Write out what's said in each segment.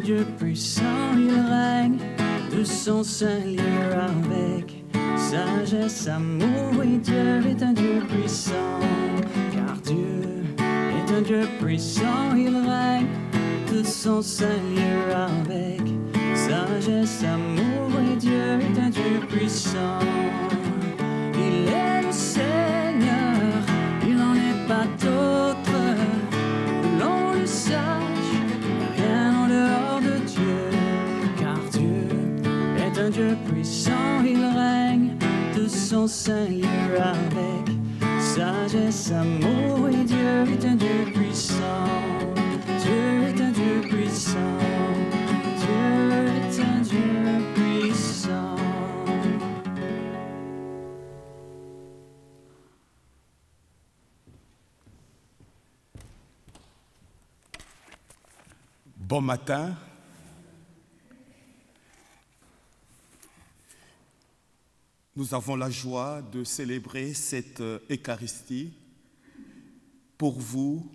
Dieu puissant, il règne de son sein lieu avec sagesse, amour, et Dieu est un Dieu puissant, car Dieu est un Dieu puissant, il règne de son sein lieu avec sagesse, amour, et Dieu est un Dieu puissant. Il est le Seigneur, il n'en est pas d'autre, que l'on le sache, rien en dehors de Dieu, car Dieu est un Dieu puissant, il règne de son sein lieu avec sagesse, amour, et Dieu est un Dieu puissant. Dieu est un Dieu puissant. Dieu est un Dieu puissant. Bon matin. Nous avons la joie de célébrer cette Eucharistie pour vous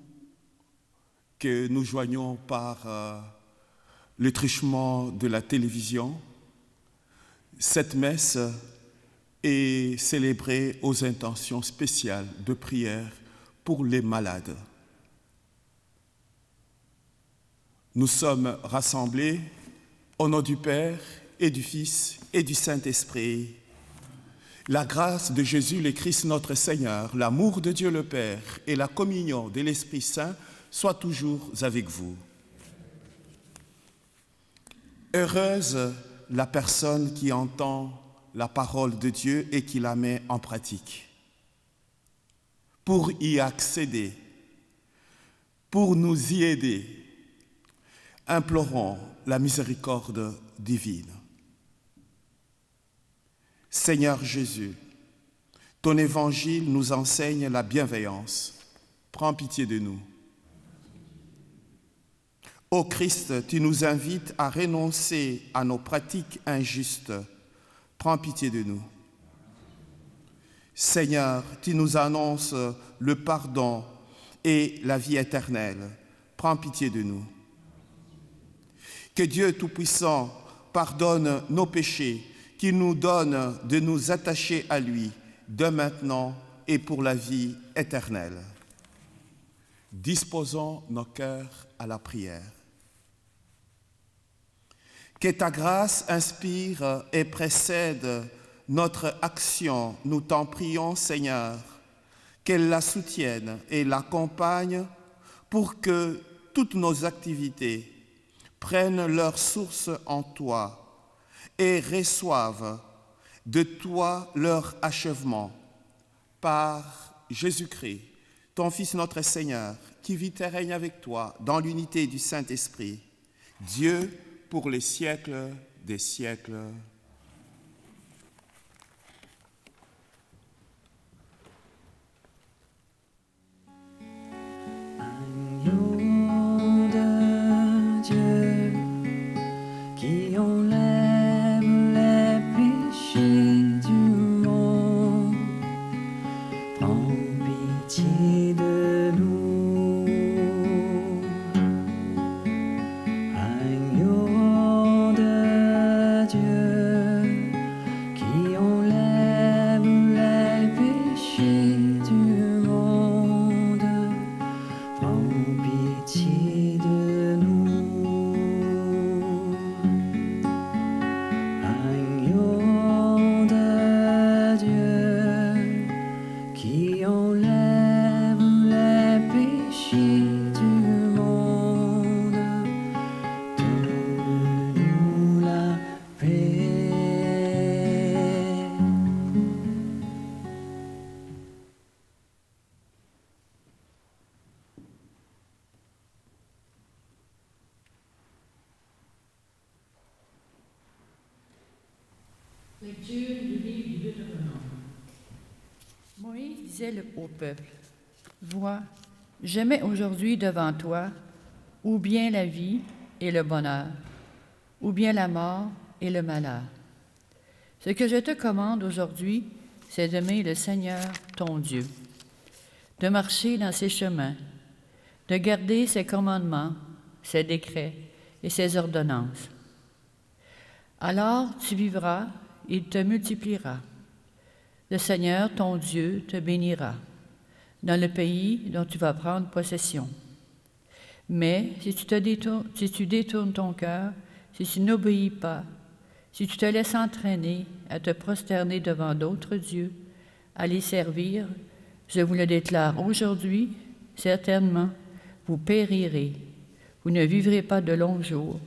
que nous joignons par le truchement de la télévision. Cette messe est célébrée aux intentions spéciales de prière pour les malades. Nous sommes rassemblés au nom du Père et du Fils et du Saint-Esprit. La grâce de Jésus le Christ notre Seigneur, l'amour de Dieu le Père et la communion de l'Esprit Saint soient toujours avec vous. Heureuse la personne qui entend la parole de Dieu et qui la met en pratique. Pour y accéder, pour nous y aider, implorons la miséricorde divine. Seigneur Jésus, ton évangile nous enseigne la bienveillance. Prends pitié de nous. Ô Christ, tu nous invites à renoncer à nos pratiques injustes. Prends pitié de nous. Seigneur, tu nous annonces le pardon et la vie éternelle. Prends pitié de nous. Que Dieu Tout-Puissant pardonne nos péchés, qu'il nous donne de nous attacher à lui, de maintenant et pour la vie éternelle. Disposons nos cœurs à la prière. Que ta grâce inspire et précède notre action, nous t'en prions, Seigneur, qu'elle la soutienne et l'accompagne pour que toutes nos activités prennent leur source en toi et reçoivent de toi leur achèvement. Par Jésus-Christ, ton Fils notre Seigneur, qui vit et règne avec toi dans l'unité du Saint-Esprit, Dieu pour les siècles des siècles. Agneau de Dieu, qui enlève les péchés du monde, prends pitié de nous. Agneau de Dieu, qui enlève les péchés du monde, prends pitié de nous. Agneau de Dieu, qui enlève les péchés du monde, donne-nous la paix. Lecture du livre du Deutéronome. Moïse disait au peuple, « Vois, je mets aujourd'hui devant toi ou bien la vie et le bonheur, ou bien la mort et le malheur. Ce que je te commande aujourd'hui, c'est d'aimer le Seigneur, ton Dieu, de marcher dans ses chemins, de garder ses commandements, ses décrets et ses ordonnances. Alors tu vivras, il te multipliera. Le Seigneur, ton Dieu, te bénira dans le pays dont tu vas prendre possession. Mais si tu détournes ton cœur, si tu n'obéis pas, si tu te laisses entraîner à te prosterner devant d'autres dieux, à les servir, je vous le déclare aujourd'hui, certainement, vous périrez. Vous ne vivrez pas de longs jours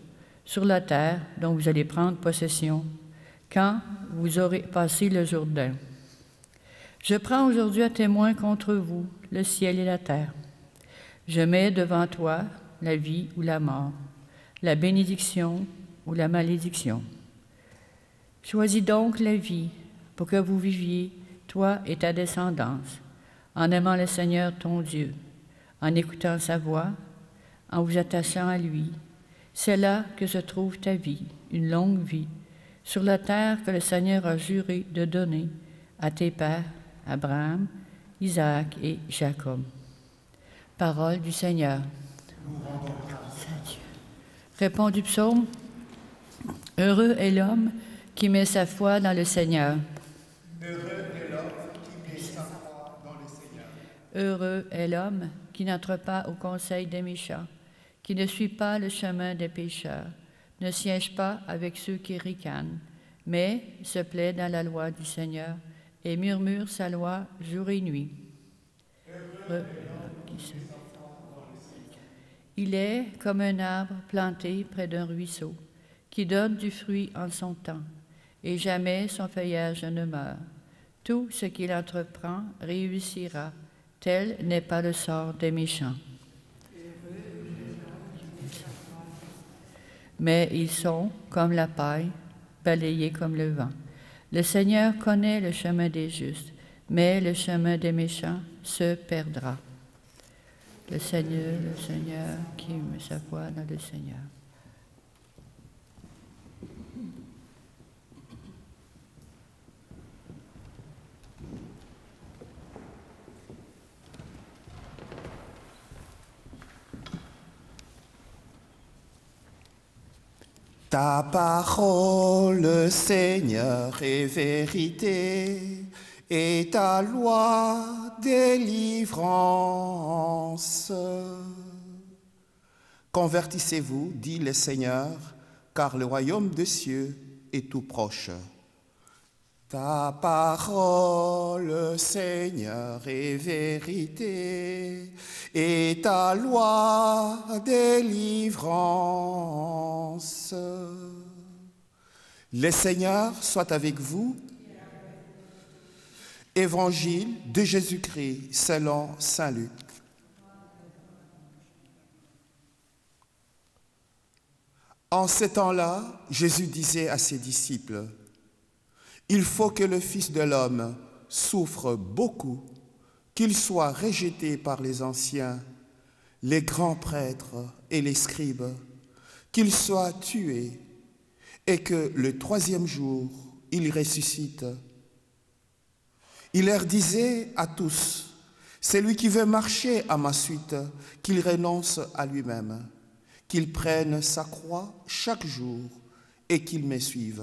sur la terre dont vous allez prendre possession, quand vous aurez passé le Jourdain. Je prends aujourd'hui à témoin contre vous le ciel et la terre. Je mets devant toi la vie ou la mort, la bénédiction ou la malédiction. Choisis donc la vie pour que vous viviez, toi et ta descendance, en aimant le Seigneur ton Dieu, en écoutant sa voix, en vous attachant à lui. C'est là que se trouve ta vie, une longue vie, sur la terre que le Seigneur a juré de donner à tes pères, Abraham, Isaac et Jacob. Parole du Seigneur. Répond du psaume. Heureux est l'homme qui met sa foi dans le Seigneur. Heureux est l'homme qui met sa foi dans le Seigneur. Heureux est l'homme qui n'entre pas au conseil des méchants, qui ne suit pas le chemin des pécheurs, ne siège pas avec ceux qui ricanent, mais se plaît dans la loi du Seigneur et murmure sa loi jour et nuit. Il est comme un arbre planté près d'un ruisseau, qui donne du fruit en son temps, et jamais son feuillage ne meurt. Tout ce qu'il entreprend réussira. Tel n'est pas le sort des méchants. Mais ils sont comme la paille, balayés comme le vent. Le Seigneur connaît le chemin des justes, mais le chemin des méchants se perdra. Le Seigneur, qui met sa foi dans le Seigneur. Ta parole, Seigneur, est vérité, et ta loi délivrance. Convertissez-vous, dit le Seigneur, car le royaume des cieux est tout proche. Ta parole, Seigneur, est vérité, et ta loi délivrance. Le Seigneur soit avec vous. Évangile de Jésus-Christ selon saint Luc. En ces temps-là, Jésus disait à ses disciples: il faut que le Fils de l'homme souffre beaucoup, qu'il soit rejeté par les anciens, les grands prêtres et les scribes, qu'il soit tué et que le troisième jour, il ressuscite. Il leur disait à tous: celui qui veut marcher à ma suite, qu'il renonce à lui-même, qu'il prenne sa croix chaque jour et qu'il me suive.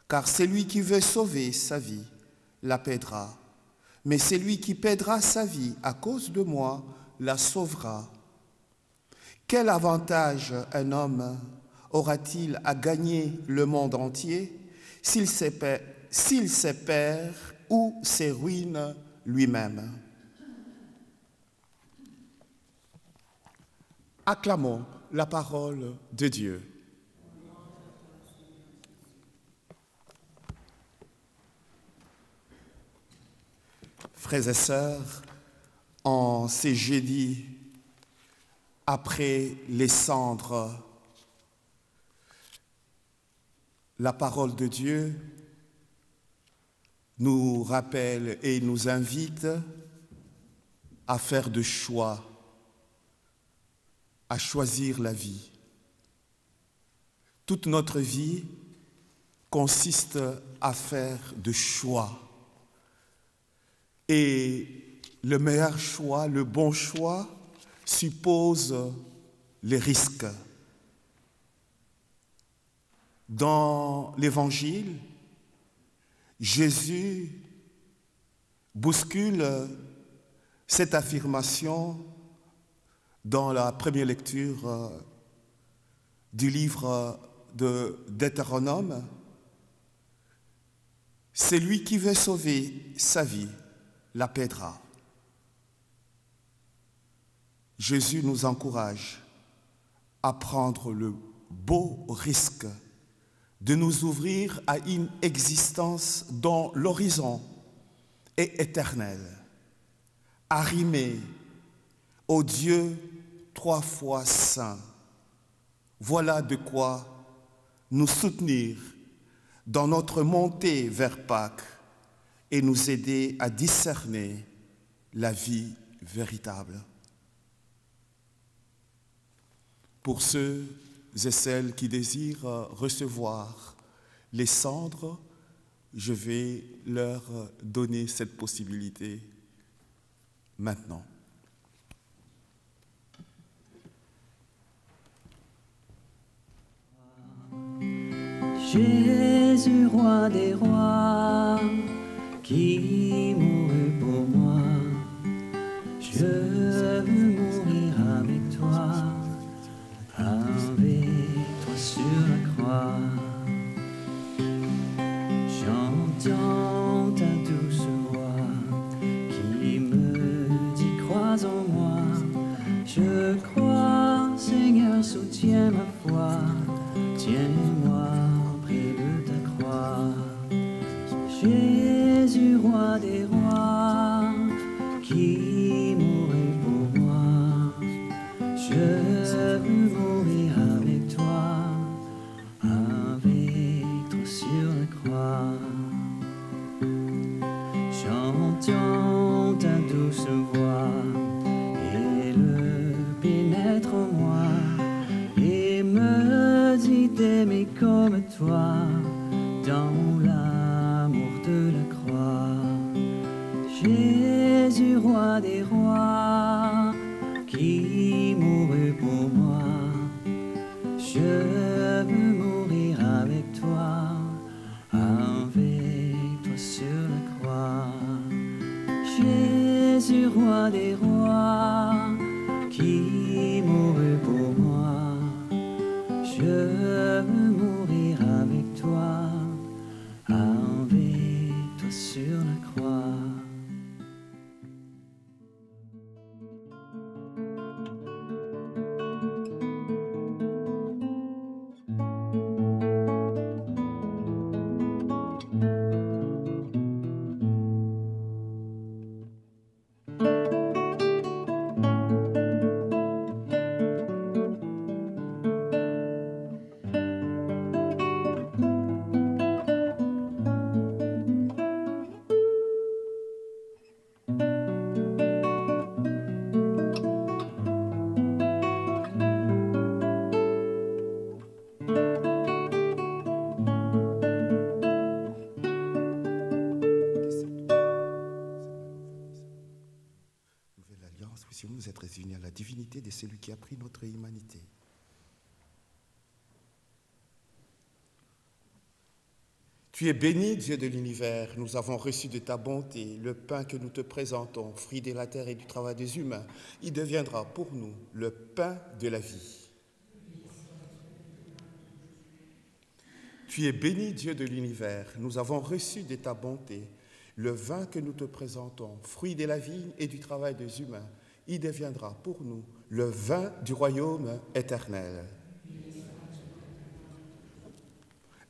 Car celui qui veut sauver sa vie la perdra, mais celui qui perdra sa vie à cause de moi la sauvera. Quel avantage un homme aura-t-il à gagner le monde entier s'il se perd ou se ruine lui-même? Acclamons la parole de Dieu. Frères et sœurs, en ces jeudis, après les cendres, la parole de Dieu nous rappelle et nous invite à faire des choix, à choisir la vie. Toute notre vie consiste à faire des choix. Et le meilleur choix, le bon choix, suppose les risques. Dans l'Évangile, Jésus bouscule cette affirmation dans la première lecture du livre de Deutéronome. Celui qui veut sauver sa vie la perdra. Jésus nous encourage à prendre le beau risque de nous ouvrir à une existence dont l'horizon est éternel, arrimé au Dieu 3 fois saint. Voilà de quoi nous soutenir dans notre montée vers Pâques et nous aider à discerner la vie véritable. Pour ceux et celles qui désirent recevoir les cendres, je vais leur donner cette possibilité maintenant. Jésus, roi des rois, qui mourut pour moi, je veux mourir avec toi, sur la croix. J'entends ta douce voix qui me dit crois en moi. Je crois, Seigneur, soutiens ma foi, tiens-moi près de ta croix. Jésus, roi des rois, qui mourut pour moi, je veux mourir avec toi, sur la croix. J'entends ta douce voix, elle pénètre en moi et me dit d'aimer comme toi dans l'amour de la croix. Jésus, roi des rois, qui mourut pour moi, je veux mourir avec toi, sur la croix. Jésus, roi des rois, qui mourut pour moi, je veux mourir avec toi, sur la croix. Vous êtes réunis à la divinité de celui qui a pris notre humanité. Tu es béni, Dieu de l'univers. Nous avons reçu de ta bonté le pain que nous te présentons, fruit de la terre et du travail des humains. Il deviendra pour nous le pain de la vie. Tu es béni, Dieu de l'univers. Nous avons reçu de ta bonté le vin que nous te présentons, fruit de la vigne et du travail des humains. Il deviendra pour nous le vin du royaume éternel.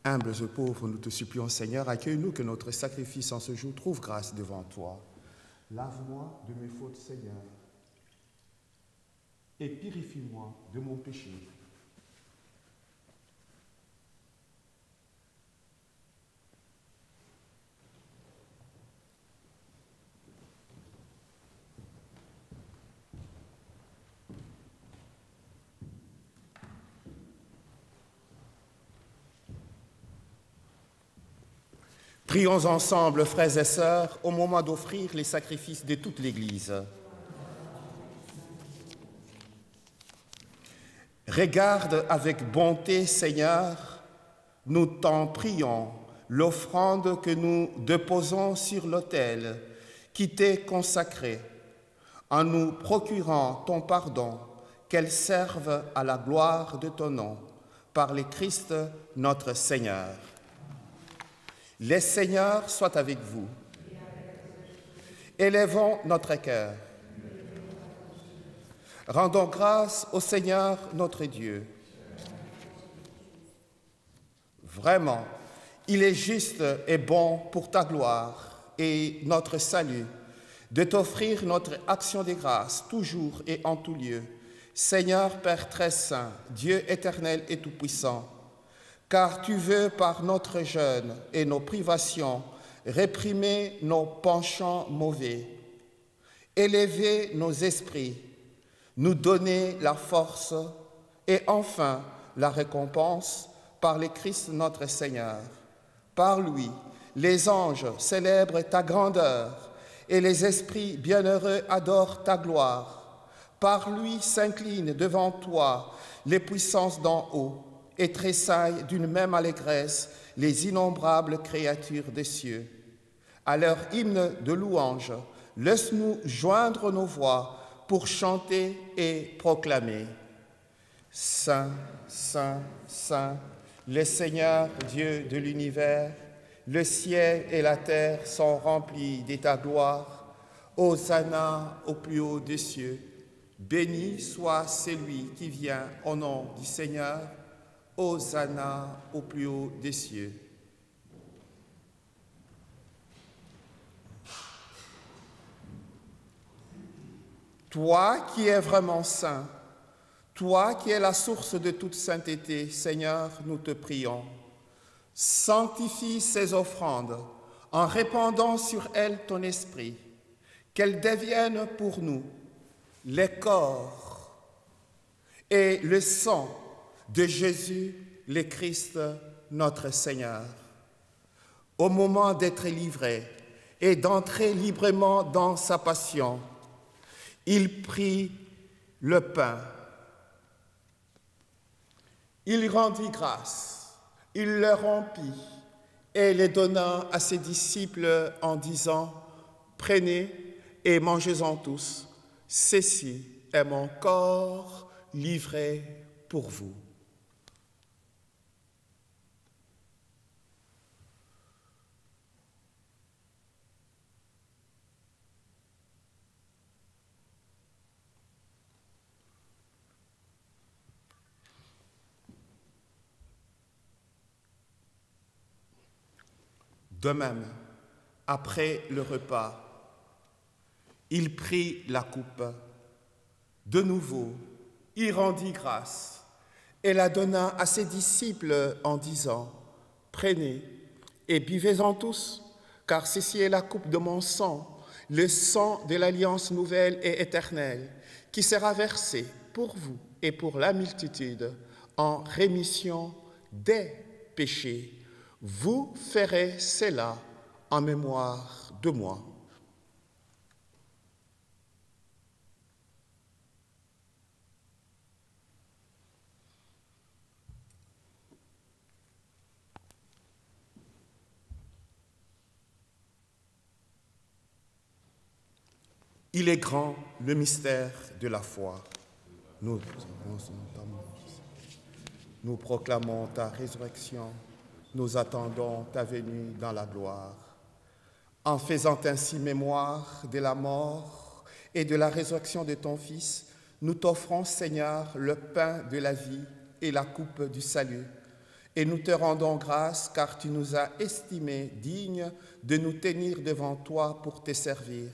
Humbles et pauvres, nous te supplions, Seigneur, accueille-nous, que notre sacrifice en ce jour trouve grâce devant toi. Lave-moi de mes fautes, Seigneur, et purifie-moi de mon péché. Prions ensemble, frères et sœurs, au moment d'offrir les sacrifices de toute l'Église. Regarde avec bonté, Seigneur, nous t'en prions, l'offrande que nous déposons sur l'autel qui t'est consacré, en nous procurant ton pardon, qu'elle serve à la gloire de ton nom, par le Christ notre Seigneur. Le Seigneur soit avec vous. Élevons notre cœur. Rendons grâce au Seigneur notre Dieu. Vraiment, il est juste et bon pour ta gloire et notre salut de t'offrir notre action de grâce toujours et en tout lieu, Seigneur Père très saint, Dieu éternel et tout-puissant, car tu veux par notre jeûne et nos privations réprimer nos penchants mauvais, élever nos esprits, nous donner la force et enfin la récompense par le Christ notre Seigneur. Par lui, les anges célèbrent ta grandeur et les esprits bienheureux adorent ta gloire. Par lui s'inclinent devant toi les puissances d'en haut et tressaillent d'une même allégresse les innombrables créatures des cieux. À leur hymne de louange, laisse-nous joindre nos voix pour chanter et proclamer. Saint, Saint, Saint, le Seigneur Dieu de l'univers, le ciel et la terre sont remplis de ta gloire. Hosanna au plus haut des cieux. Béni soit celui qui vient au nom du Seigneur. Hosanna au plus haut des cieux. Toi qui es vraiment saint, toi qui es la source de toute sainteté, Seigneur, nous te prions. Sanctifie ces offrandes en répandant sur elles ton esprit, qu'elles deviennent pour nous les corps et le sang de Jésus, le Christ, notre Seigneur. Au moment d'être livré et d'entrer librement dans sa passion, il prit le pain. Il rendit grâce, il le rompit et le donna à ses disciples en disant « Prenez et mangez-en tous, ceci est mon corps livré pour vous. » De même, après le repas, il prit la coupe. De nouveau, il rendit grâce et la donna à ses disciples en disant « Prenez et buvez-en tous, car ceci est la coupe de mon sang, le sang de l'alliance nouvelle et éternelle, qui sera versé pour vous et pour la multitude en rémission des péchés. Vous ferez cela en mémoire de moi. » Il est grand le mystère de la foi. Nous proclamons ta résurrection. Nous attendons ta venue dans la gloire. En faisant ainsi mémoire de la mort et de la résurrection de ton Fils, nous t'offrons, Seigneur, le pain de la vie et la coupe du salut. Et nous te rendons grâce car tu nous as estimés dignes de nous tenir devant toi pour te servir.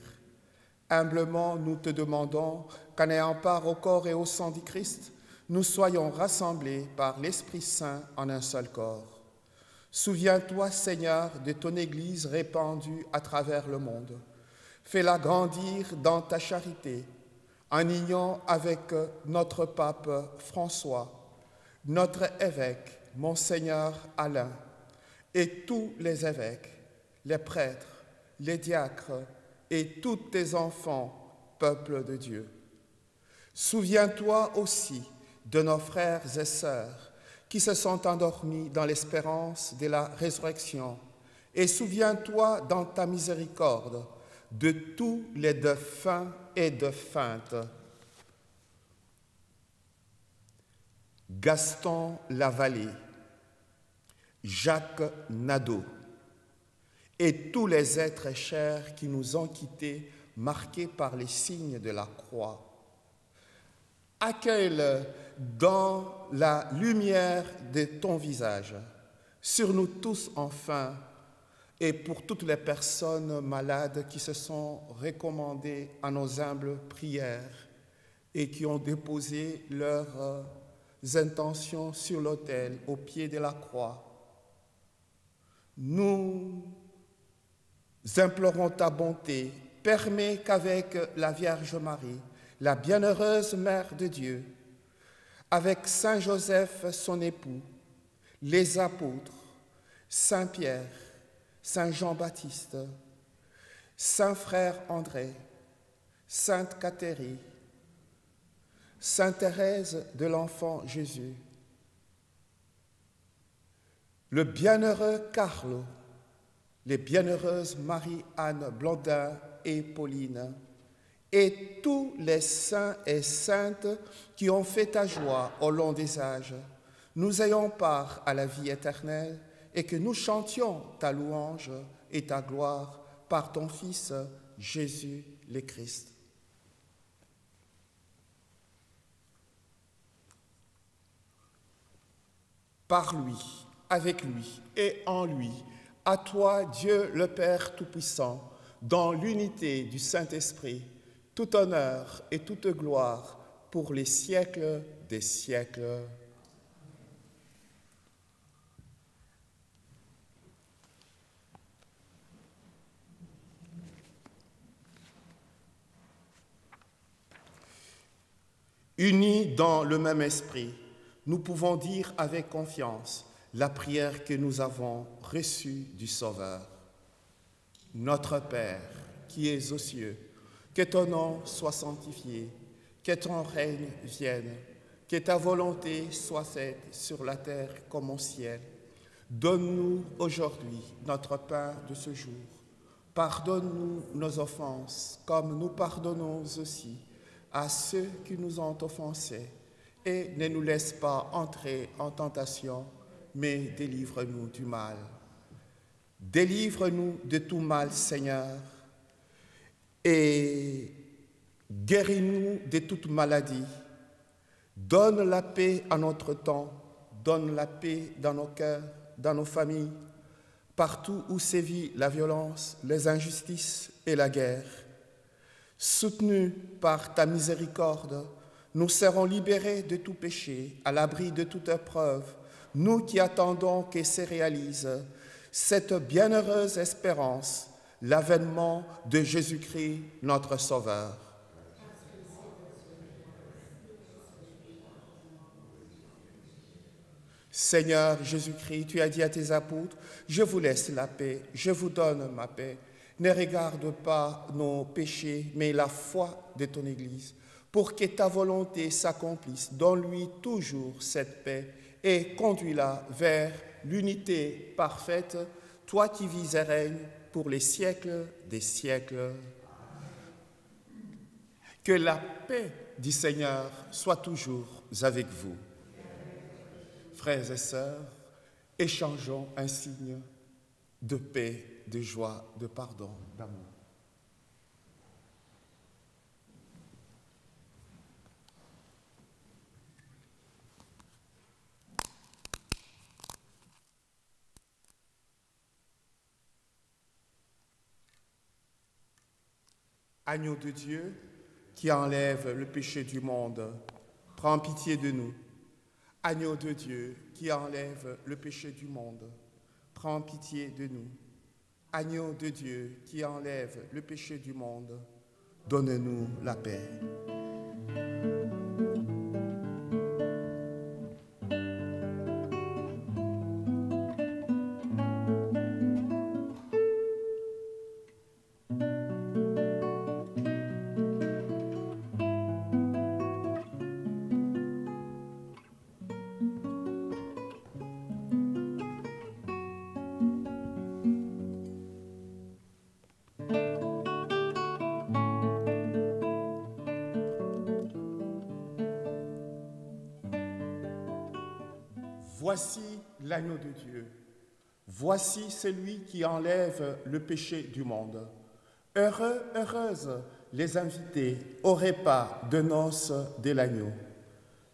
Humblement, nous te demandons qu'en ayant part au corps et au sang du Christ, nous soyons rassemblés par l'Esprit Saint en un seul corps. Souviens-toi, Seigneur, de ton Église répandue à travers le monde. Fais-la grandir dans ta charité, en union avec notre pape François, notre évêque, Monseigneur Alain, et tous les évêques, les prêtres, les diacres et tous tes enfants, peuple de Dieu. Souviens-toi aussi de nos frères et sœurs qui se sont endormis dans l'espérance de la résurrection. Et souviens-toi dans ta miséricorde de tous les défunts et défuntes. Gaston Lavallée, Jacques Nadeau et tous les êtres chers qui nous ont quittés, marqués par les signes de la croix. Accueille-le dans la lumière de ton visage, sur nous tous enfin, et pour toutes les personnes malades qui se sont recommandées à nos humbles prières et qui ont déposé leurs intentions sur l'autel au pied de la croix. Nous implorons ta bonté, permets qu'avec la Vierge Marie, la bienheureuse Mère de Dieu, avec Saint Joseph son époux, les apôtres, Saint Pierre, Saint Jean-Baptiste, Saint Frère André, Sainte Catherine, Sainte Thérèse de l'Enfant Jésus, le bienheureux Carlo, les bienheureuses Marie-Anne Blondin et Pauline, et tous les saints et saintes qui ont fait ta joie au long des âges, nous ayons part à la vie éternelle et que nous chantions ta louange et ta gloire par ton Fils Jésus le Christ. Par lui, avec lui et en lui, à toi, Dieu le Père Tout-Puissant, dans l'unité du Saint-Esprit, tout honneur et toute gloire pour les siècles des siècles. Unis dans le même esprit, nous pouvons dire avec confiance la prière que nous avons reçue du Sauveur. Notre Père, qui es aux cieux, que ton nom soit sanctifié, que ton règne vienne, que ta volonté soit faite sur la terre comme au ciel. Donne-nous aujourd'hui notre pain de ce jour. Pardonne-nous nos offenses, comme nous pardonnons aussi à ceux qui nous ont offensés. Et ne nous laisse pas entrer en tentation, mais délivre-nous du mal. Délivre-nous de tout mal, Seigneur, et guéris-nous de toute maladie. Donne la paix à notre temps, donne la paix dans nos cœurs, dans nos familles, partout où sévit la violence, les injustices et la guerre. Soutenus par ta miséricorde, nous serons libérés de tout péché, à l'abri de toute épreuve, nous qui attendons que se réalise cette bienheureuse espérance, l'avènement de Jésus-Christ, notre Sauveur. Seigneur Jésus-Christ, tu as dit à tes apôtres, « Je vous laisse la paix, je vous donne ma paix. Ne regarde pas nos péchés, mais la foi de ton Église, pour que ta volonté s'accomplisse. Donne-lui toujours cette paix et conduis-la vers l'unité parfaite, toi qui vis et règnes pour les siècles des siècles. » Que la paix du Seigneur soit toujours avec vous. Frères et sœurs, échangeons un signe de paix, de joie, de pardon, d'amour. Agneau de Dieu, qui enlève le péché du monde, prends pitié de nous. Agneau de Dieu, qui enlève le péché du monde, prends pitié de nous. Agneau de Dieu, qui enlève le péché du monde, donne-nous la paix. Voici l'agneau de Dieu. Voici celui qui enlève le péché du monde. Heureux, heureuses les invités au repas de noces de l'agneau.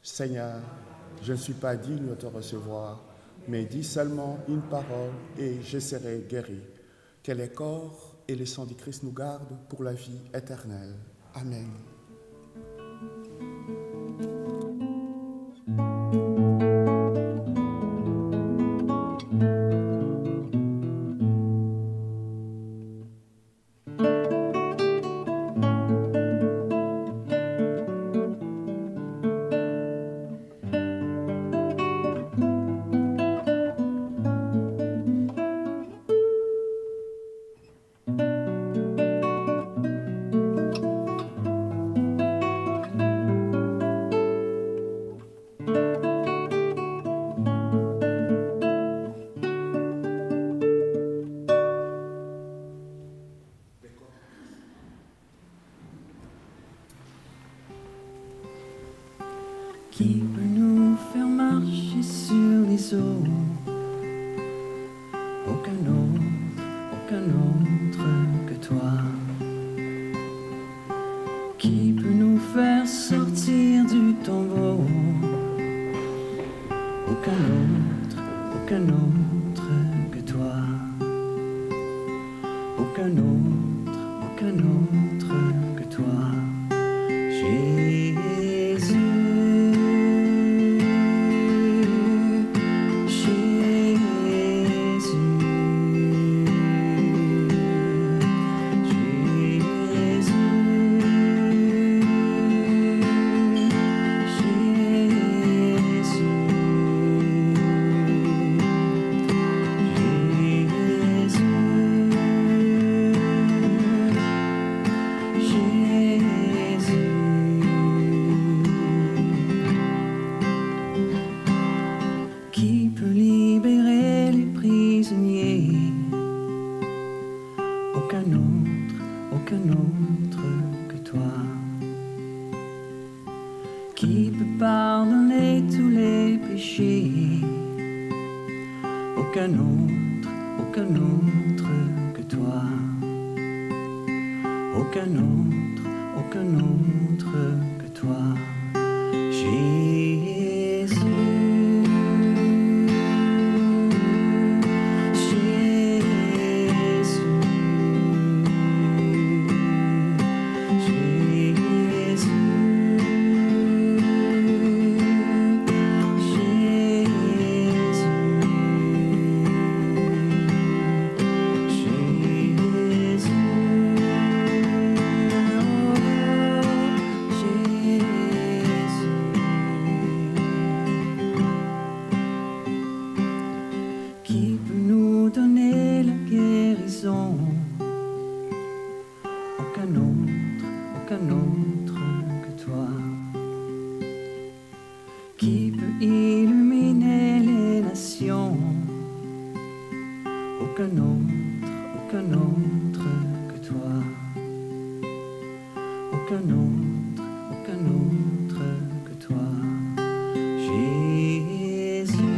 Seigneur, je ne suis pas digne de te recevoir, mais dis seulement une parole et je serai guéri. Que le corps et le sang du Christ nous gardent pour la vie éternelle. Amen. Qui peut nous faire marcher sur les eaux? Aucun autre que toi. Qui peut nous faire sortir du tombeau? Aucun autre que toi. Aucun autre que toi. Jésus. Aucun autre que toi. Qui peut pardonner tous les péchés? Aucun autre que toi. Aucun autre que toi. Jésus. Qui peut nous donner la guérison? Aucun autre que toi. Qui peut illuminer les nations? Aucun autre que toi. Aucun autre que toi. Jésus.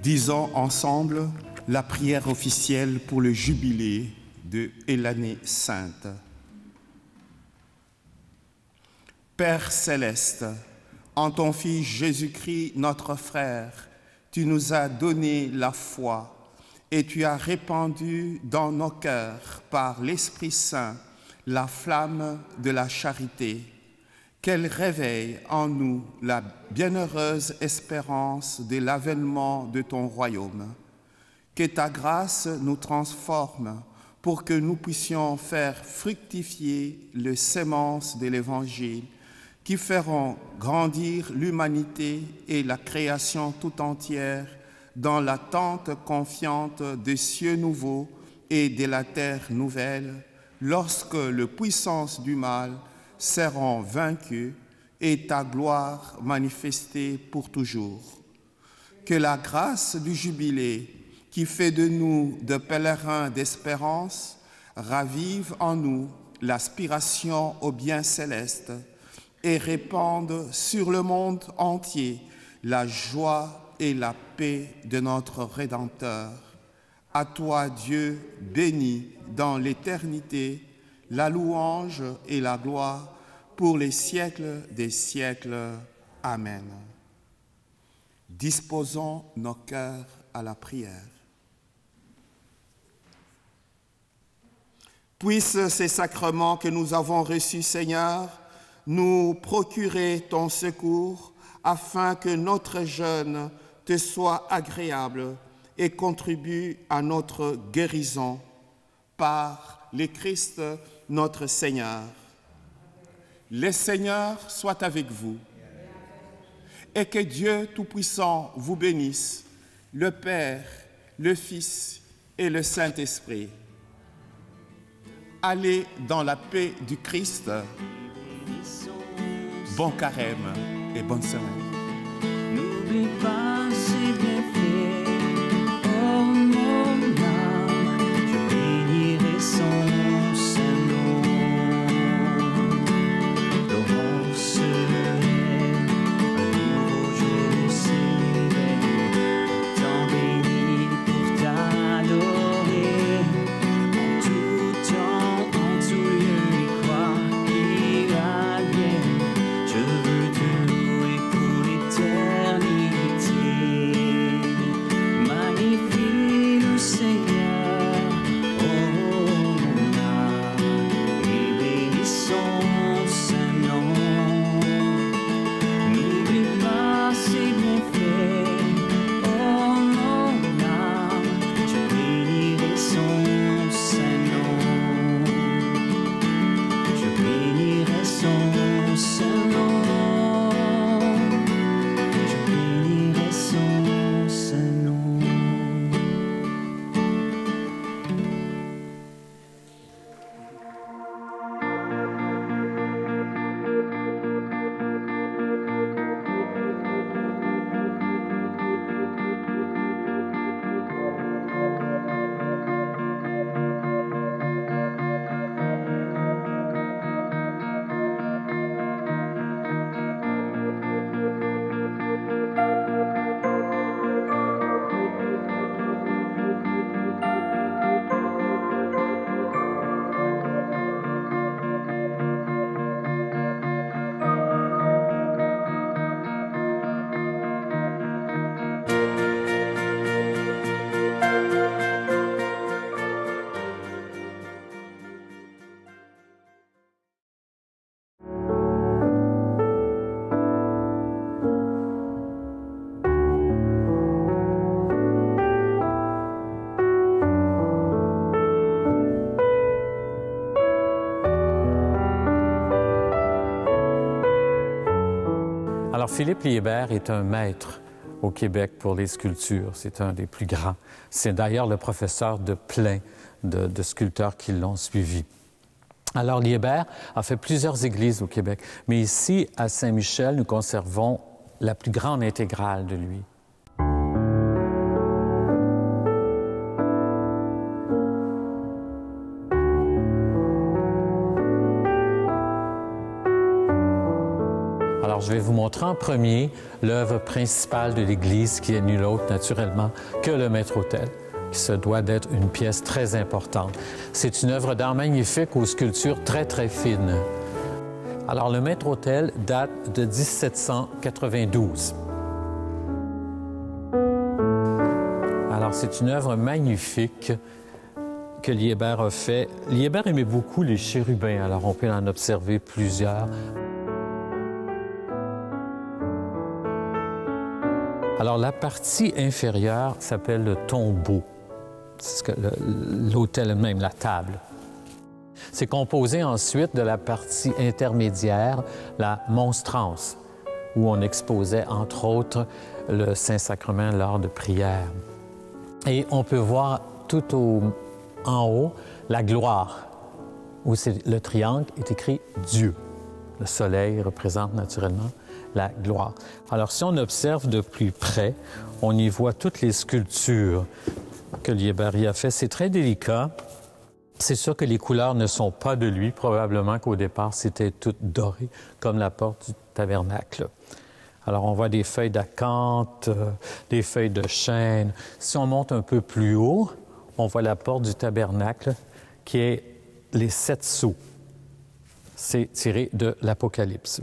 Disons ensemble la prière officielle pour le jubilé et l'année sainte. Père céleste, en ton Fils Jésus-Christ, notre frère, tu nous as donné la foi et tu as répandu dans nos cœurs par l'Esprit Saint la flamme de la charité. Qu'elle réveille en nous la bienheureuse espérance de l'avènement de ton royaume. Que ta grâce nous transforme pour que nous puissions faire fructifier les semences de l'Évangile qui feront grandir l'humanité et la création tout entière dans l'attente confiante des cieux nouveaux et de la terre nouvelle, lorsque les puissances du mal seront vaincues et ta gloire manifestée pour toujours. Que la grâce du jubilé, qui fait de nous de pèlerins d'espérance, ravive en nous l'aspiration au bien céleste et répande sur le monde entier la joie et la paix de notre Rédempteur. À toi, Dieu, béni dans l'éternité, la louange et la gloire pour les siècles des siècles. Amen. Disposons nos cœurs à la prière. Puissent ces sacrements que nous avons reçus, Seigneur, nous procurer ton secours afin que notre jeûne te soit agréable et contribue à notre guérison par le Christ notre Seigneur. Le Seigneur soit avec vous et que Dieu Tout-Puissant vous bénisse, le Père, le Fils et le Saint-Esprit. Allez dans la paix du Christ. Bon carême et bonne semaine. N'oublie pas ses bienfaits, oh mon âme, je bénirai son Saint-Nom. L'aurore se lève, un nouveau jour s'éveille, tant béni pour t'adorer, en tout temps, en tout lieu, et quoi qu'il advienne, je veux te louer pour l'éternité. Magnifie le Seigneur, oh mon âme, et bénis son Saint-Nom. N'oublie pas ses bienfaits, oh mon âme, je bénirai son Saint-Nom. Je bénirai son Saint-Nom. Je bénirai son Saint-Nom. Alors, Philippe Liébert est un maître au Québec pour les sculptures. C'est un des plus grands. C'est d'ailleurs le professeur de plein de sculpteurs qui l'ont suivi. Alors, Liébert a fait plusieurs églises au Québec, mais ici, à Saint-Michel, nous conservons la plus grande intégrale de lui. Alors, je vais vous montrer en premier l'œuvre principale de l'Église, qui est nulle autre, naturellement, que le maître-autel, qui se doit d'être une pièce très importante. C'est une œuvre d'art magnifique aux sculptures très, très fines. Alors, le maître-autel date de 1792. Alors, c'est une œuvre magnifique que Liébert a fait. Liébert aimait beaucoup les chérubins, alors on peut en observer plusieurs. Alors, la partie inférieure s'appelle le tombeau. C'est ce que l'autel même, la table. C'est composé ensuite de la partie intermédiaire, la monstrance, où on exposait, entre autres, le Saint-Sacrement lors de prières. Et on peut voir tout en haut la gloire, où le triangle est écrit Dieu. Le soleil représente naturellement la gloire. Alors, si on observe de plus près, on y voit toutes les sculptures que Liébert y a fait. C'est très délicat. C'est sûr que les couleurs ne sont pas de lui. Probablement qu'au départ, c'était tout doré, comme la porte du tabernacle. Alors, on voit des feuilles d'acanthe, des feuilles de chêne. Si on monte un peu plus haut, on voit la porte du tabernacle, qui est les 7 sceaux. C'est tiré de l'Apocalypse.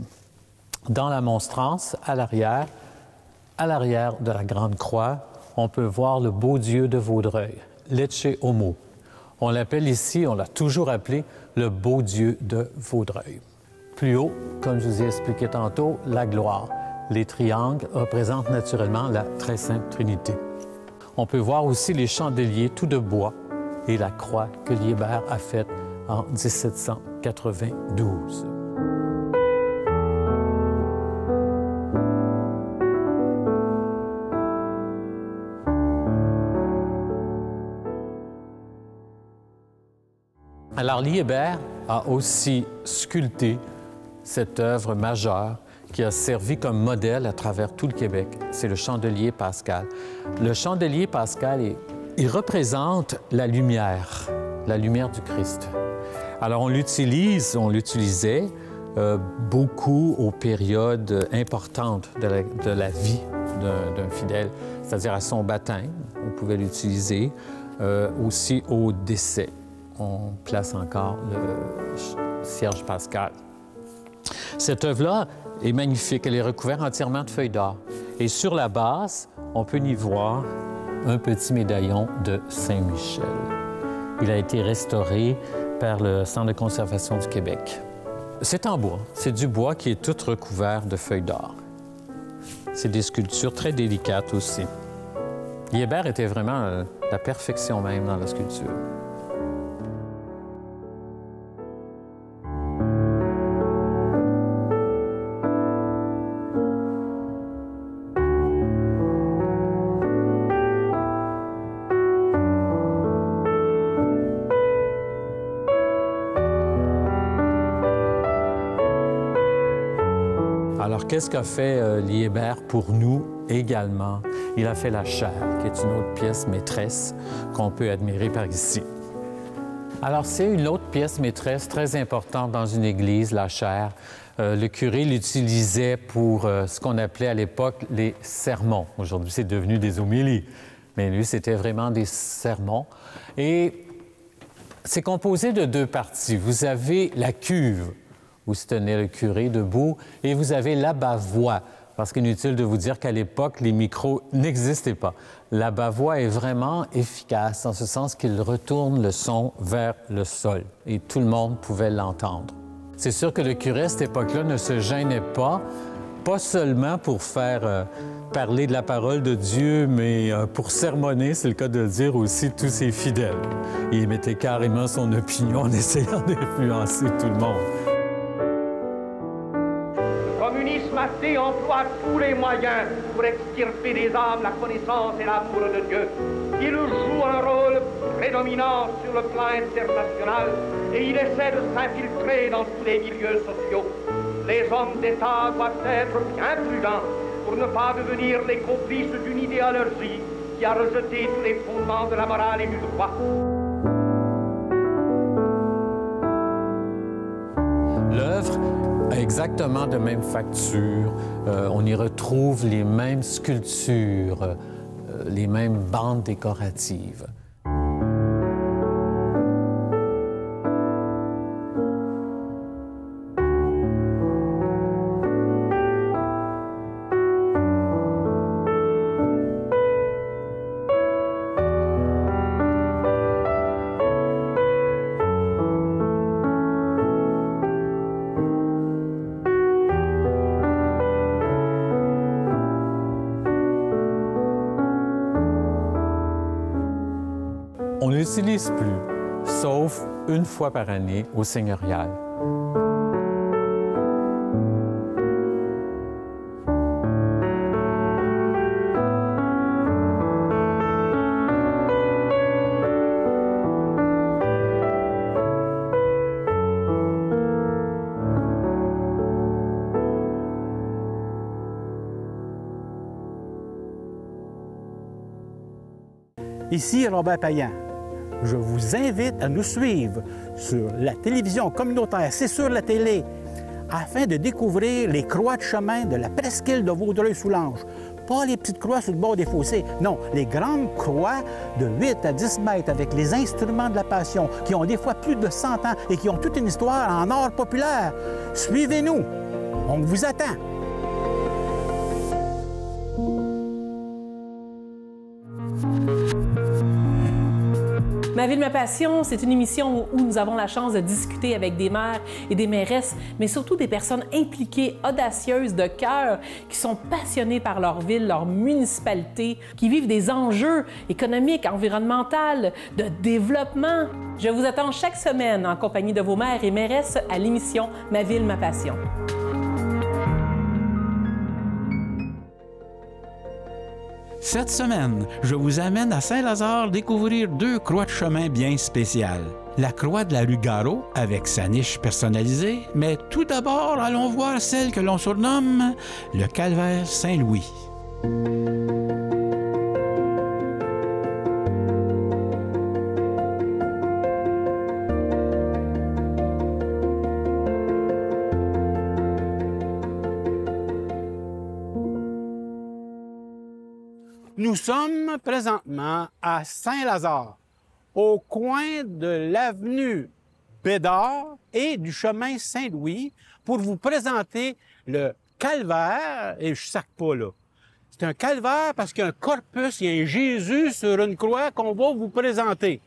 Dans la monstrance, à l'arrière de la grande croix, on peut voir le beau Dieu de Vaudreuil, l'Ecce Homo. On l'appelle ici, on l'a toujours appelé, le beau Dieu de Vaudreuil. Plus haut, comme je vous ai expliqué tantôt, la gloire. Les triangles représentent naturellement la Très Sainte Trinité. On peut voir aussi les chandeliers tout de bois et la croix que Liébert a faite en 1792. Alors, Liébert a aussi sculpté cette œuvre majeure qui a servi comme modèle à travers tout le Québec. C'est le chandelier pascal. Le chandelier pascal, il représente la lumière du Christ. Alors, on l'utilisait beaucoup aux périodes importantes de la vie d'un fidèle, c'est-à-dire à son baptême, on pouvait l'utiliser, aussi au décès. On place encore le cierge pascal. Cette œuvre-là est magnifique. Elle est recouverte entièrement de feuilles d'or. Et sur la base, on peut y voir un petit médaillon de Saint-Michel. Il a été restauré par le Centre de conservation du Québec. C'est en bois. C'est du bois qui est tout recouvert de feuilles d'or. C'est des sculptures très délicates aussi. Liébert était vraiment la perfection même dans la sculpture. Alors, qu'est-ce qu'a fait Liébert pour nous également? Il a fait la chaire, qui est une autre pièce maîtresse qu'on peut admirer par ici. Alors, c'est une autre pièce maîtresse très importante dans une église, la chaire. Le curé l'utilisait pour ce qu'on appelait à l'époque les sermons. Aujourd'hui, c'est devenu des homélies. Mais lui, c'était vraiment des sermons. Et c'est composé de 2 parties. Vous avez la cuve, où se tenait le curé debout, et vous avez l'abat-voix, parce qu'inutile de vous dire qu'à l'époque, les micros n'existaient pas. L'abat-voix est vraiment efficace, en ce sens qu'il retourne le son vers le sol, et tout le monde pouvait l'entendre. C'est sûr que le curé, à cette époque-là, ne se gênait pas seulement pour faire parler de la parole de Dieu, mais pour sermonner, c'est le cas de le dire, aussi tous ses fidèles. Il mettait carrément son opinion en essayant d'influencer tout le monde. Le communisme athée emploie tous les moyens pour extirper des âmes la connaissance et l'amour de Dieu. Il joue un rôle prédominant sur le plan international et il essaie de s'infiltrer dans tous les milieux sociaux. Les hommes d'État doivent être bien prudents pour ne pas devenir les complices d'une idéologie qui a rejeté tous les fondements de la morale et du droit. L'œuvre a exactement de même facture. On y retrouve les mêmes sculptures, les mêmes bandes décoratives. On ne l'utilise plus, sauf une fois par année au seigneurial. Ici Robert Payan. Je vous invite à nous suivre sur la télévision communautaire, c'est sur la télé, afin de découvrir les croix de chemin de la presqu'île de Vaudreuil-Soulanges. Pas les petites croix sur le bord des fossés, non, les grandes croix de 8 à 10 mètres avec les instruments de la Passion, qui ont des fois plus de 100 ans et qui ont toute une histoire en art populaire. Suivez-nous, on vous attend. Ma ville, ma passion, c'est une émission où nous avons la chance de discuter avec des maires et des mairesses, mais surtout des personnes impliquées, audacieuses, de cœur, qui sont passionnées par leur ville, leur municipalité, qui vivent des enjeux économiques, environnementaux, de développement. Je vous attends chaque semaine en compagnie de vos maires et mairesses à l'émission Ma ville, ma passion. Cette semaine, je vous amène à Saint-Lazare découvrir 2 croix de chemin bien spéciales. La croix de la rue Garot avec sa niche personnalisée, mais tout d'abord, allons voir celle que l'on surnomme le Calvaire Saint-Louis. Nous sommes présentement à Saint-Lazare, au coin de l'avenue Bédard et du chemin Saint-Louis, pour vous présenter le calvaire, et je ne sac pas là. C'est un calvaire parce qu'il y a un corpus, il y a un Jésus sur une croix qu'on va vous présenter.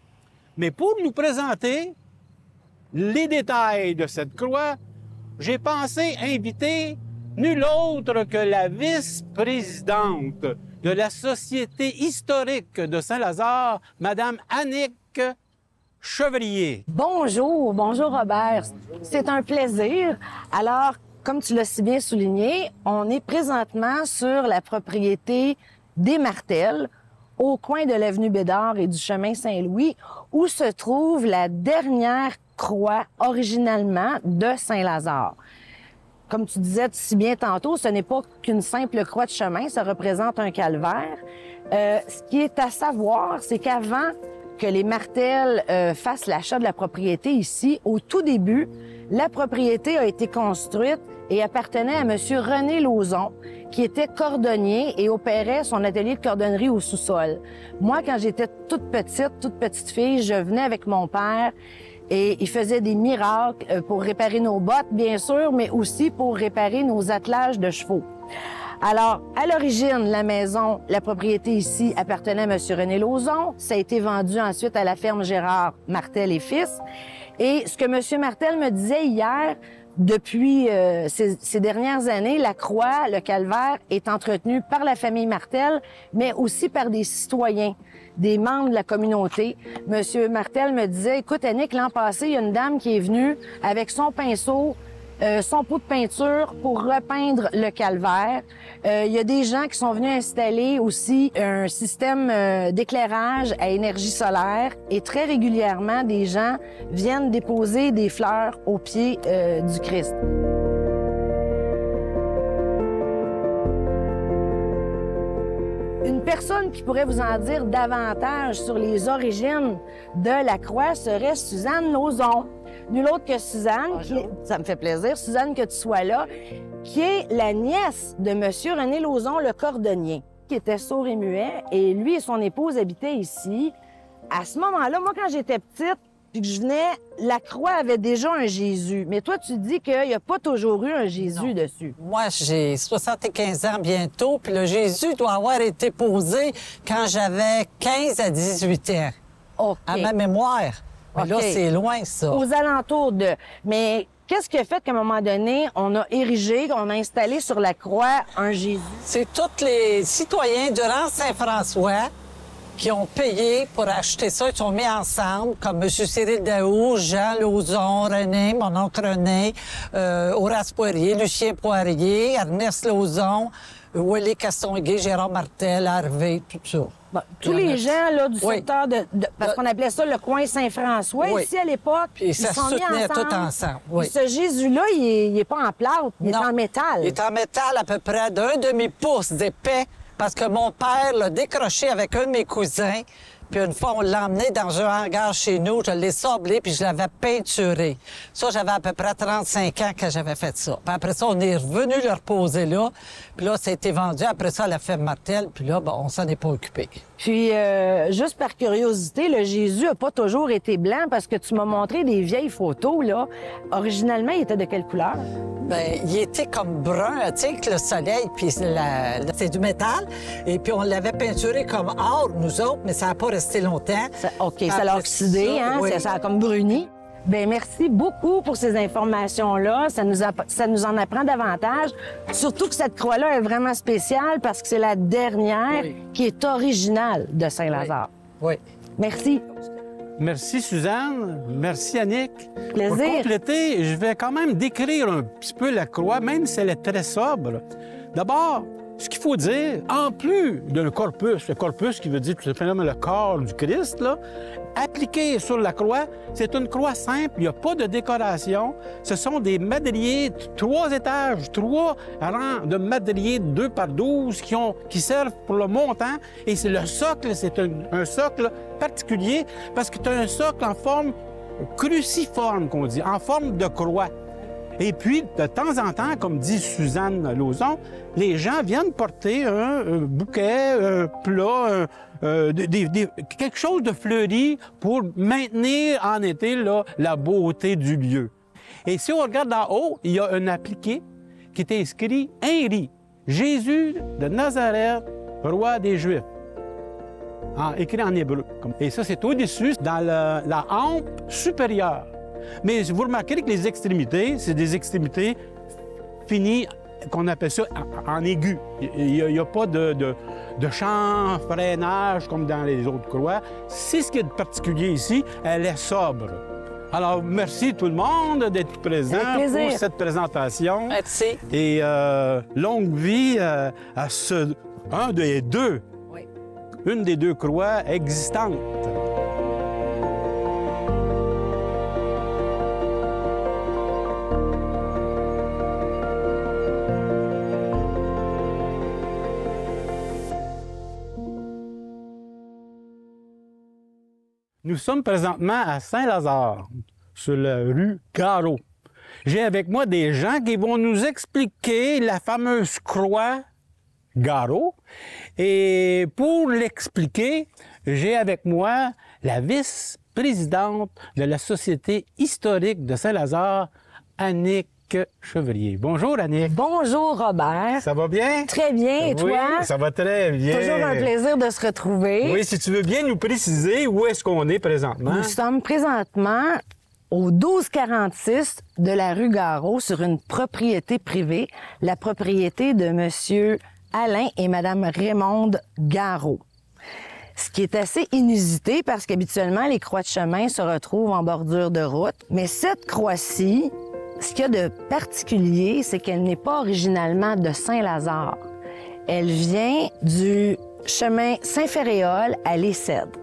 Mais pour nous présenter les détails de cette croix, j'ai pensé inviter nul autre que la vice-présidente de la Société historique de Saint-Lazare, Madame Annick Chevrier. Bonjour Robert. C'est un plaisir. Alors, comme tu l'as si bien souligné, on est présentement sur la propriété des Martel, au coin de l'avenue Bédard et du chemin Saint-Louis, où se trouve la dernière croix originalement de Saint-Lazare. Comme tu disais si bien tantôt, ce n'est pas qu'une simple croix de chemin, ça représente un calvaire. Ce qui est à savoir, c'est qu'avant que les Martel fassent l'achat de la propriété ici, au tout début, la propriété a été construite et appartenait à M. René Lauzon, qui était cordonnier et opérait son atelier de cordonnerie au sous-sol. Moi, quand j'étais toute petite fille, je venais avec mon père et il faisait des miracles pour réparer nos bottes, bien sûr, mais aussi pour réparer nos attelages de chevaux. Alors, à l'origine, la maison, la propriété ici appartenait à M. René Lauzon. Ça a été vendu ensuite à la ferme Gérard Martel et Fils. Et ce que M. Martel me disait hier, depuis ces dernières années, la croix, le calvaire, est entretenu par la famille Martel, mais aussi par des citoyens, des membres de la communauté. Monsieur Martel me disait, écoute, Annick, l'an passé, il y a une dame qui est venue avec son pinceau, son pot de peinture pour repeindre le calvaire. Il y a des gens qui sont venus installer aussi un système d'éclairage à énergie solaire et très régulièrement, des gens viennent déposer des fleurs au pied du Christ. Une personne qui pourrait vous en dire davantage sur les origines de la croix serait Suzanne Lauzon. Nul autre que Suzanne, ça me fait plaisir, Suzanne, que tu sois là, qui est la nièce de M. René Lauzon, le cordonnier, qui était sourd et muet, et lui et son épouse habitaient ici. À ce moment-là, moi, quand j'étais petite, puis que je venais, la croix avait déjà un Jésus. Mais toi, tu dis qu'il n'y a pas toujours eu un Jésus dessus. Moi, j'ai 75 ans bientôt, puis le Jésus doit avoir été posé quand j'avais 15 à 18 ans. OK. À ma mémoire. Mais OK. là, c'est loin, ça. Aux alentours de... Mais qu'est-ce qui a fait qu'à un moment donné, on a érigé, on a installé sur la croix un Jésus? C'est tous les citoyens durant Saint-François qui ont payé pour acheter ça. Ils sont mis ensemble, comme M. Cyril Daou, Jean Lauzon, René, mon oncle René, Horace Poirier, Lucien Poirier, Ernest Lauzon, Willy Castonguay, Gérard Martel, Harvey, tout ça. Bon, tous les gens là, du Oui. secteur parce qu'on appelait ça le coin Saint-François, Oui. ici à l'époque, Puis ils ça sont mis soutenait ensemble. tout ensemble, oui. Puis ce Jésus-là, il n'est pas en plâtre, il Non. est en métal. Il est en métal à peu près d'un demi-pouce d'épais parce que mon père l'a décroché avec un de mes cousins. Puis une fois, on l'a emmené dans un hangar chez nous, je l'ai sablé, puis je l'avais peinturé. Ça, j'avais à peu près 35 ans quand j'avais fait ça. Puis après ça, on est revenu le reposer là. Puis là, ça a été vendu après ça à la Fève Martel. Puis là, bon, on s'en est pas occupé. Puis, juste par curiosité, le Jésus n'a pas toujours été blanc parce que tu m'as montré des vieilles photos, là. Originalement, il était de quelle couleur? Bien, il était comme brun, tu sais, avec le soleil, puis c'est du métal. Et puis on l'avait peinturé comme or, nous autres, mais ça n'a pas resté longtemps. OK, ça l'a oxydé, hein? Oui. Ça a comme bruni. Bien, merci beaucoup pour ces informations-là. Ça nous en apprend davantage. Surtout que cette croix-là est vraiment spéciale parce que c'est la dernière qui est originale de Saint-Lazare. Oui. Merci. Merci, Suzanne. Merci, Annick. Plaisir. Pour compléter, je vais quand même décrire un petit peu la croix, même si elle est très sobre. D'abord, ce qu'il faut dire, en plus d'un corpus, le corpus qui veut dire tout simplement le corps du Christ, là, appliqué sur la croix, c'est une croix simple, il n'y a pas de décoration. Ce sont des madriers, 3 étages, 3 rangs de madriers 2 par 12 qui servent pour le montant. Et c'est le socle, c'est un socle particulier parce que tu as un socle en forme cruciforme, qu'on dit, en forme de croix. Et puis, de temps en temps, comme dit Suzanne Lauzon, les gens viennent porter un bouquet, un plat, quelque chose de fleuri pour maintenir en été là, la beauté du lieu. Et si on regarde d'en haut, il y a un appliqué qui est inscrit « Henri, Jésus de Nazareth, roi des Juifs ». Écrit en hébreu. Et ça, c'est au-dessus, dans la hampe supérieure. Mais vous remarquerez que les extrémités, c'est des extrémités finies, qu'on appelle ça en aigu. Il n'y a pas de chanfreinage comme dans les autres croix. C'est ce qui est de particulier ici, elle est sobre. Alors, merci tout le monde d'être présent pour cette présentation. Merci. Et longue vie à un des deux. Oui. Une des 2 croix existantes. Nous sommes présentement à Saint-Lazare, sur la rue Garot. J'ai avec moi des gens qui vont nous expliquer la fameuse croix Garot. Et pour l'expliquer, j'ai avec moi la vice-présidente de la Société historique de Saint-Lazare, Annick Chevrier. Bonjour, Annick. Bonjour, Robert. Ça va bien? Très bien, et toi? Oui, ça va très bien. Toujours un plaisir de se retrouver. Oui, si tu veux bien nous préciser où est-ce qu'on est présentement. Nous sommes présentement au 1246 de la rue Garot, sur une propriété privée, la propriété de M. Alain et Mme Raymonde Garot. Ce qui est assez inusité parce qu'habituellement, les croix de chemin se retrouvent en bordure de route. Mais cette croix-ci, ce qu'il y a de particulier, c'est qu'elle n'est pas originalement de Saint-Lazare. Elle vient du chemin Saint-Féréol à Les-Cèdres.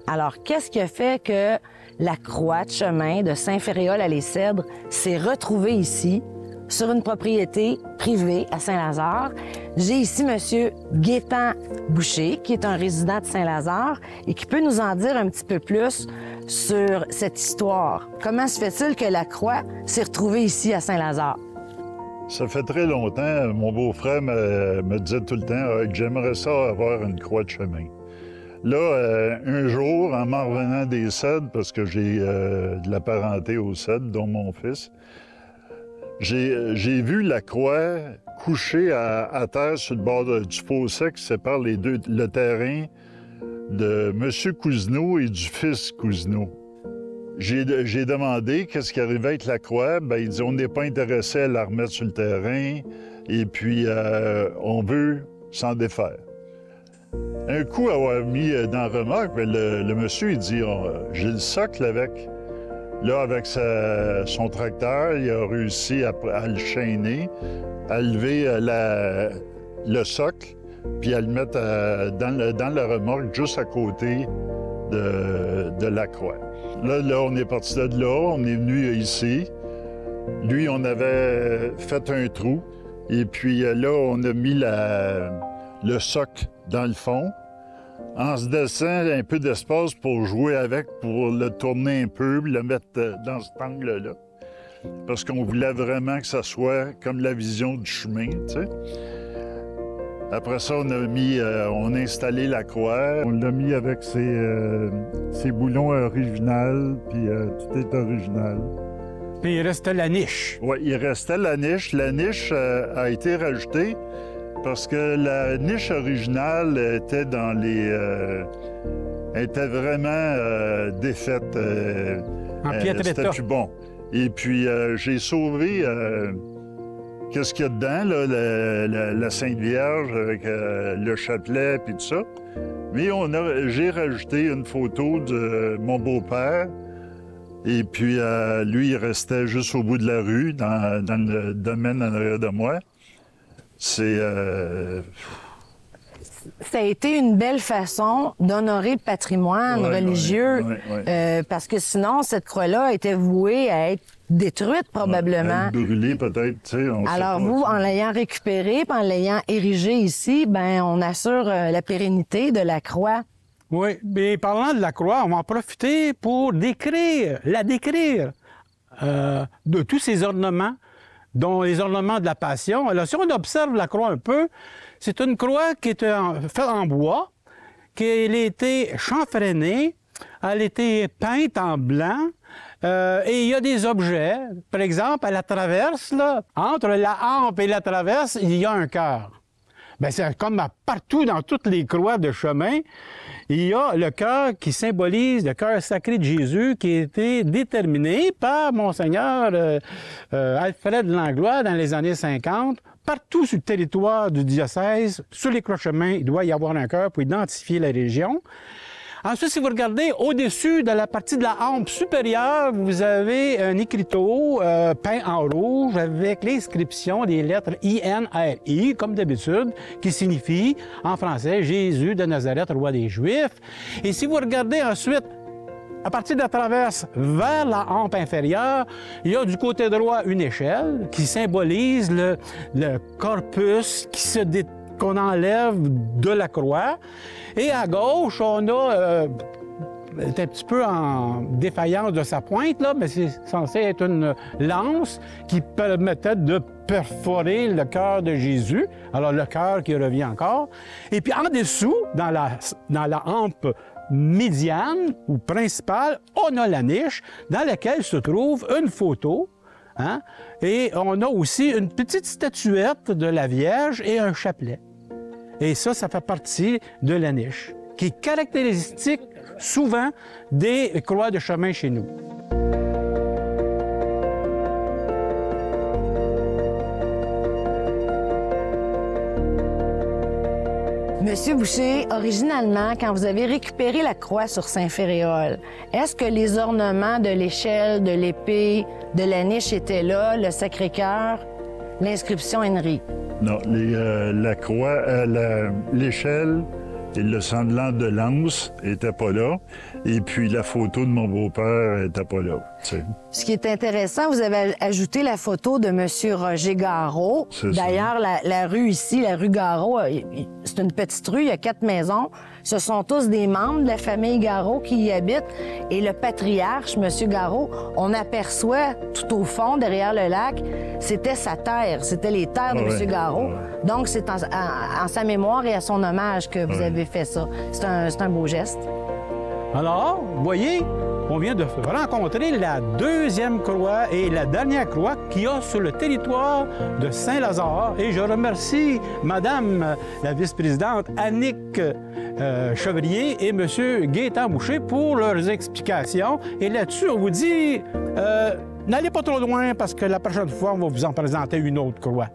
Alors, qu'est-ce qui a fait que la croix de chemin de Saint-Féréol à Les-Cèdres s'est retrouvée ici, sur une propriété privée à Saint-Lazare? J'ai ici M. Gaétan Boucher, qui est un résident de Saint-Lazare et qui peut nous en dire un petit peu plus sur cette histoire. Comment se fait-il que la croix s'est retrouvée ici à Saint-Lazare? Ça fait très longtemps, mon beau-frère me disait tout le temps que j'aimerais ça avoir une croix de chemin. Là, un jour, en m'en revenant des Cèdres, parce que j'ai de la parenté aux Cèdres, dont mon fils, j'ai vu la croix couchée à terre sur le bord du fossé qui sépare le terrain de M. Cousineau et du fils Cousineau. J'ai demandé qu'est-ce qui arrivait avec la croix. Bien, il dit on n'est pas intéressé à la remettre sur le terrain et puis on veut s'en défaire. Un coup, avoir mis dans la remorque, le monsieur, il dit j'ai le socle avec. Là, avec son tracteur, il a réussi à le chaîner, à lever le socle, puis à le mettre dans la remorque juste à côté de la croix. Là, on est parti de là, on est venu ici. Lui, on avait fait un trou, et puis là, on a mis le socle dans le fond, en se laissant un peu d'espace pour jouer avec, pour le tourner un peu, le mettre dans cet angle-là. Parce qu'on voulait vraiment que ça soit comme la vision du chemin, tu sais. Après ça, on a installé la croix. On l'a mis avec ses boulons originaux, puis tout est original. Puis il restait la niche. Oui, il restait la niche. La niche a été rajoutée parce que la niche originale était était vraiment défaite. En piètre état. C'était plus bon. Et puis, j'ai sauvé... qu'est-ce qu'il y a dedans, là, la Sainte Vierge avec le chapelet puis tout ça. Mais j'ai rajouté une photo de mon beau-père. Et puis, lui, il restait juste au bout de la rue, dans le domaine en arrière de moi. Ça a été une belle façon d'honorer le patrimoine religieux, parce que sinon, cette croix-là était vouée à être détruite probablement. Brûlée peut-être, tu sais. Alors vous, en l'ayant récupérée, en l'ayant érigée ici, ben on assure la pérennité de la croix. Oui, mais parlant de la croix, on va en profiter pour la décrire de tous ces ornements, dont les ornements de la Passion. Alors, si on observe la croix un peu, c'est une croix qui est faite en bois, qui a été chanfreinée, elle a été peinte en blanc, et il y a des objets. Par exemple, à la traverse, là, entre la hampe et la traverse, il y a un cœur. Bien, c'est comme partout dans toutes les croix de chemin, il y a le cœur qui symbolise le cœur sacré de Jésus qui a été déterminé par Monseigneur Alfred Langlois dans les années 50. Partout sur le territoire du diocèse, sur les croix de chemin, il doit y avoir un cœur pour identifier la région. Ensuite, si vous regardez au-dessus de la partie de la hampe supérieure, vous avez un écriteau peint en rouge avec l'inscription des lettres INRI, comme d'habitude, qui signifie en français Jésus de Nazareth, roi des Juifs. Et si vous regardez ensuite, à partir de la traverse vers la hampe inférieure, il y a du côté droit une échelle qui symbolise le corpus qu'on enlève de la croix. Et à gauche, on a, c'est un petit peu en défaillance de sa pointe, là, mais c'est censé être une lance qui permettait de perforer le cœur de Jésus. Alors, le cœur qui revient encore. Et puis, en dessous, dans la hampe médiane ou principale, on a la niche dans laquelle se trouve une photo. Hein? Et on a aussi une petite statuette de la Vierge et un chapelet. Et ça fait partie de la niche, qui est caractéristique souvent des croix de chemin chez nous. Monsieur Boucher, originalement, quand vous avez récupéré la croix sur Saint-Féréol, est-ce que les ornements de l'échelle, de l'épée, de la niche étaient là, le Sacré-Cœur, l'inscription Henri? Non, la croix, l'échelle et le semblant de lance n'étaient pas là. Et puis la photo de mon beau-père n'était pas là. T'sais. Ce qui est intéressant, vous avez ajouté la photo de M. Roger Garot. D'ailleurs, la rue ici, la rue Garot, c'est une petite rue, il y a 4 maisons. Ce sont tous des membres de la famille Garot qui y habitent. Et le patriarche, M. Garot, on aperçoit tout au fond, derrière le lac, c'était sa terre, c'était les terres de M. Garot. Donc, c'est en sa mémoire et à son hommage que vous avez fait ça. C'est un beau geste. Alors, vous voyez, on vient de rencontrer la deuxième croix et la dernière croix qu'il y a sur le territoire de Saint-Lazare. Et je remercie Madame la vice-présidente Annick Chevrier et Monsieur Gaétan Boucher pour leurs explications. Et là-dessus, on vous dit, n'allez pas trop loin parce que la prochaine fois, on va vous en présenter une autre croix.